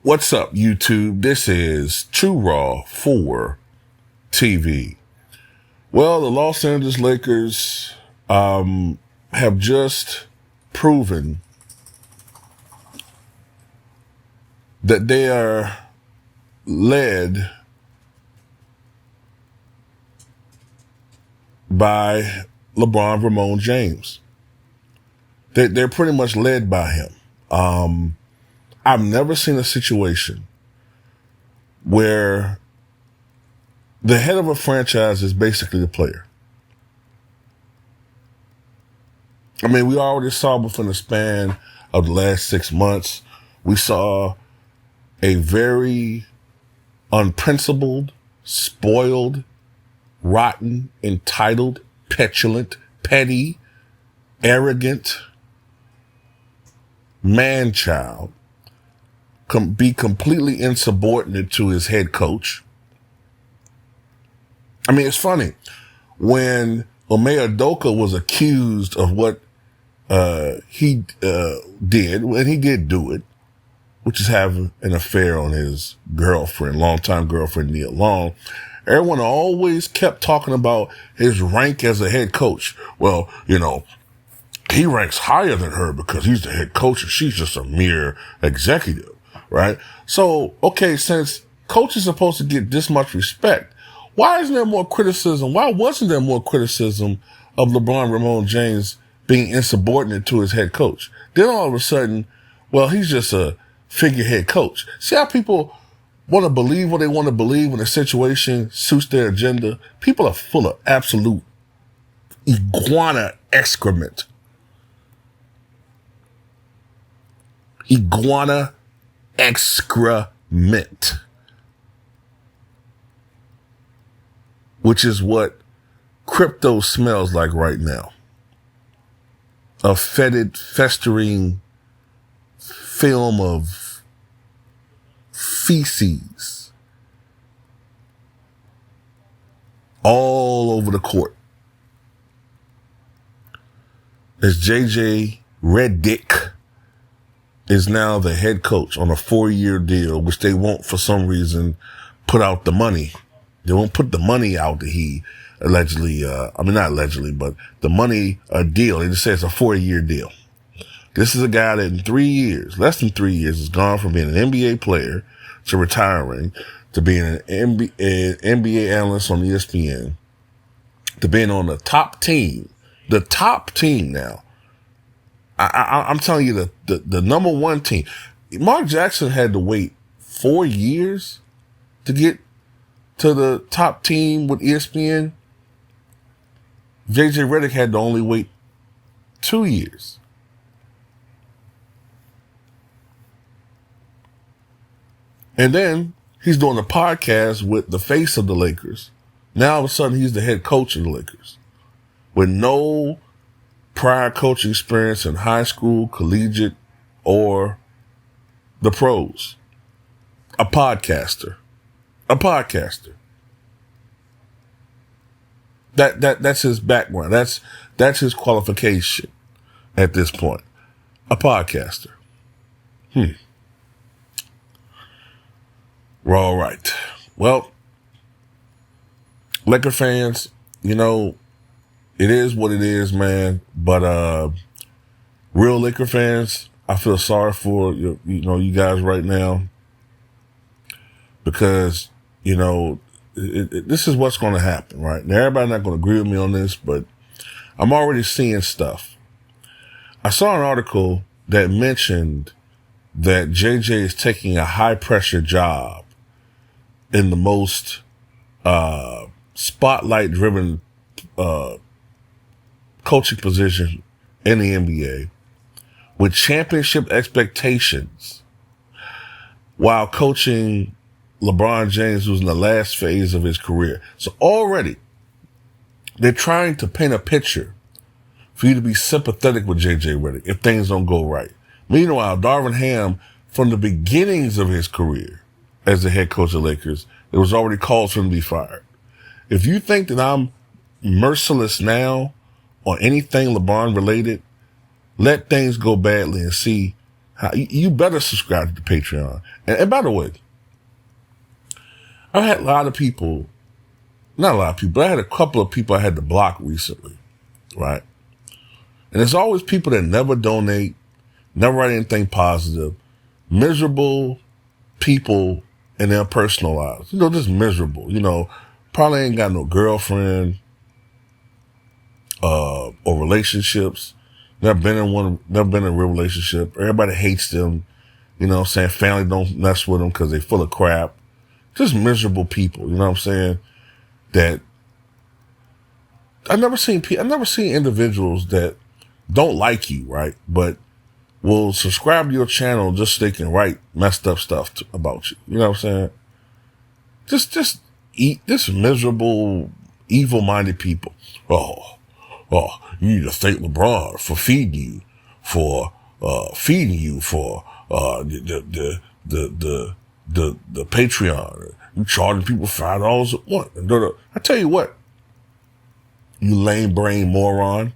What's up, YouTube? This is Too Raw for TV. Well, the Los Angeles Lakers have just proven that they are led by Lebron James. They're pretty much led by him. I've never seen a situation where the head of a franchise is basically the player. I mean, we already saw within the span of the last 6 months, we saw a very unprincipled, spoiled, rotten, entitled, petulant, petty, arrogant man-child be completely insubordinate to his head coach. I mean, it's funny. When Ime Udoka was accused of what he did, and he did do it, which is having an affair on his girlfriend, longtime girlfriend, Nia Long, everyone always kept talking about his rank as a head coach. Well, you know, he ranks higher than her because he's the head coach and she's just a mere executive. Right? So, okay, since coach is supposed to get this much respect, why isn't there more criticism? Why wasn't there more criticism of Lebron James being insubordinate to his head coach? Then all of a sudden, well, he's just a figurehead coach. See how people want to believe what they want to believe when a situation suits their agenda? People are full of absolute iguana excrement. Iguana excrement, which is what crypto smells like right now. A fetid, festering film of feces all over the court. As JJ Redick is now the head coach on a 4-year deal, which they won't, for some reason, put out the money. They won't put the money out that he allegedly, not allegedly, but the money, deal. They just say it's a 4-year deal. This is a guy that in 3 years, less than 3 years, has gone from being an NBA player to retiring, to being an NBA analyst on ESPN, to being on the top team now. I'm telling you, the number one team. Mark Jackson had to wait 4 years to get to the top team with ESPN. JJ Redick had to only wait 2 years. And then he's doing a podcast with the face of the Lakers. Now all of a sudden he's the head coach of the Lakers with no prior coaching experience in high school, collegiate, or the pros. A podcaster. That's his background. That's his qualification at this point. A podcaster. We're all right. Well, Laker fans, you know, it is what it is, man. But real Laker fans, I feel sorry for you guys right now, because this is what's going to happen, right? Now, everybody's not going to agree with me on this, but I'm already seeing stuff. I saw an article that mentioned that JJ is taking a high pressure job in the most spotlight driven coaching position in the NBA with championship expectations while coaching LeBron James, who's in the last phase of his career. So already they're trying to paint a picture for you to be sympathetic with JJ Redick if things don't go right. Meanwhile, Darvin Ham, from the beginnings of his career as the head coach of the Lakers, it was already called for him to be fired. If you think that I'm merciless now on anything LeBron related, let things go badly and see You better subscribe to the Patreon. And by the way, I had a lot of people, not a lot of people, but I had a couple of people I had to block recently, right? And it's always people that never donate, never write anything positive, miserable people in their personal lives. Just miserable. Probably ain't got no girlfriend, or relationships. Never been in a real relationship. Everybody hates them. Saying family don't mess with them because they full of crap. Just miserable people. You know what I'm saying? That I've never seen individuals that don't like you, right? But will subscribe to your channel just so they can write messed up stuff about you. You know what I'm saying? Just eat this miserable, evil-minded people. Oh, you need to thank Lebron for feeding you, for the Patreon. You charging people $5 a month. I tell you what, you lame brain moron.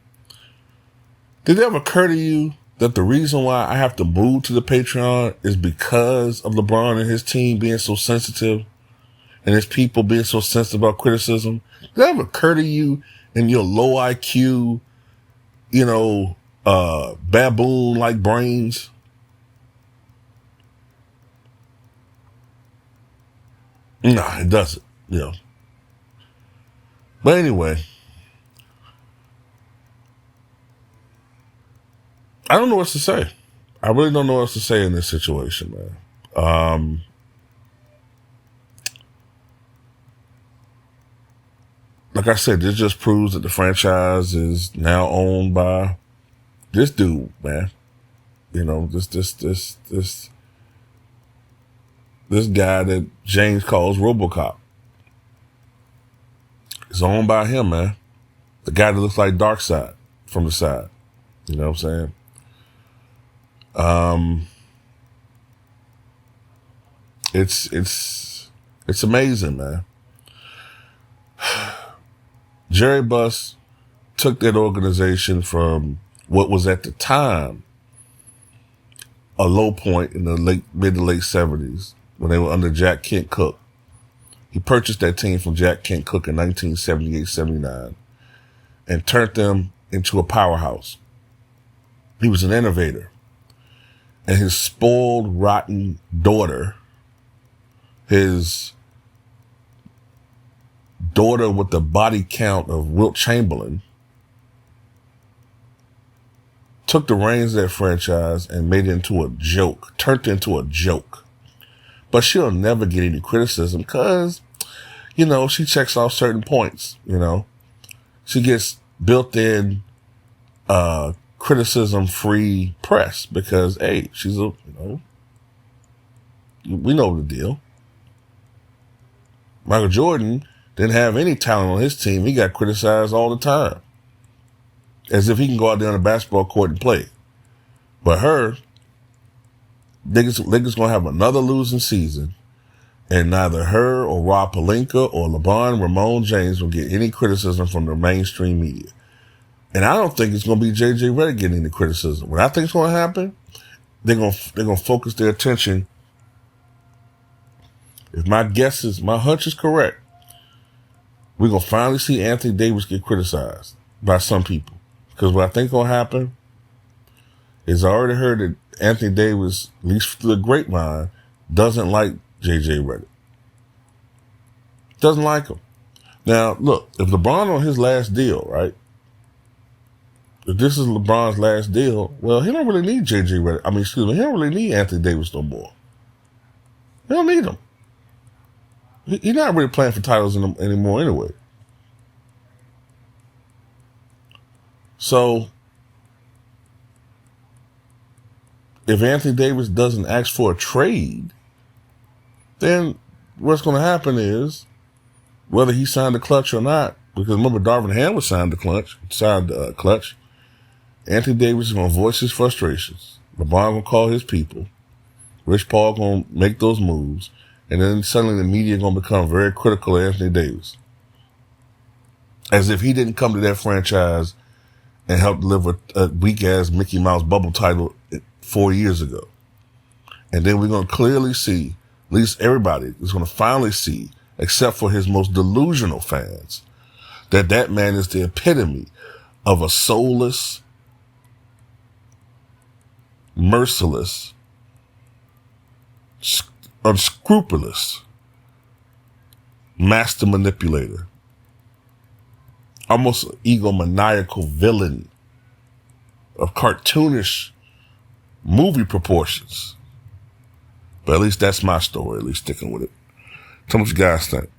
Did it ever occur to you that the reason why I have to move to the Patreon is because of LeBron and his team being so sensitive and his people being so sensitive about criticism? Did that ever occur to you in your low IQ, baboon-like brains? Nah, it doesn't, But anyway, I don't know what to say. I really don't know what else to say in this situation, man. Like I said, this just proves that the franchise is now owned by this dude, man. This guy that James calls RoboCop. It's owned by him, man. The guy that looks like Darkseid from the side. You know what I'm saying? It's amazing, man. Jerry Buss took that organization from what was at the time a low point in the mid to late 70s when they were under Jack Kent Cooke. He purchased that team from Jack Kent Cooke in 1978-79 and turned them into a powerhouse. He was an innovator. And his spoiled, rotten daughter, his daughter with the body count of Wilt Chamberlain, took the reins of that franchise and made it into a joke, turned it into a joke. But she'll never get any criticism because, she checks off certain points, She gets built-in criticism-free press because, hey, she's we know the deal. Michael Jordan didn't have any talent on his team. He got criticized all the time. As if he can go out there on the basketball court and play. But Lakers going to have another losing season. And neither her or Rob Pelinka or LeBron Ramon James will get any criticism from the mainstream media. And I don't think it's going to be J.J. Redick getting any criticism. What I think is going to happen, they're going to focus their attention. If my hunch is correct, we're going to finally see Anthony Davis get criticized by some people. Because what I think will happen is I already heard that Anthony Davis, at least through the grapevine, doesn't like J.J. Redick. Doesn't like him. Now, look, if LeBron on his last deal, right? If this is LeBron's last deal, well, he don't really need J.J. Redick. He don't really need Anthony Davis no more. He don't need him. He's not really playing for titles anymore anyway. So, if Anthony Davis doesn't ask for a trade, then what's going to happen is, whether he signed the clutch or not, because remember Darvin Ham was signed the clutch, Anthony Davis is going to voice his frustrations. LeBron going to call his people. Rich Paul going to make those moves. And then suddenly the media going to become very critical of Anthony Davis. As if he didn't come to that franchise and help deliver a weak-ass Mickey Mouse bubble title 4 years ago. And then we're going to clearly see, at least everybody is going to finally see, except for his most delusional fans, that that man is the epitome of a soulless, merciless, unscrupulous master manipulator, almost an egomaniacal villain of cartoonish movie proportions. But at least that's my story, at least sticking with it. Tell me what you guys think.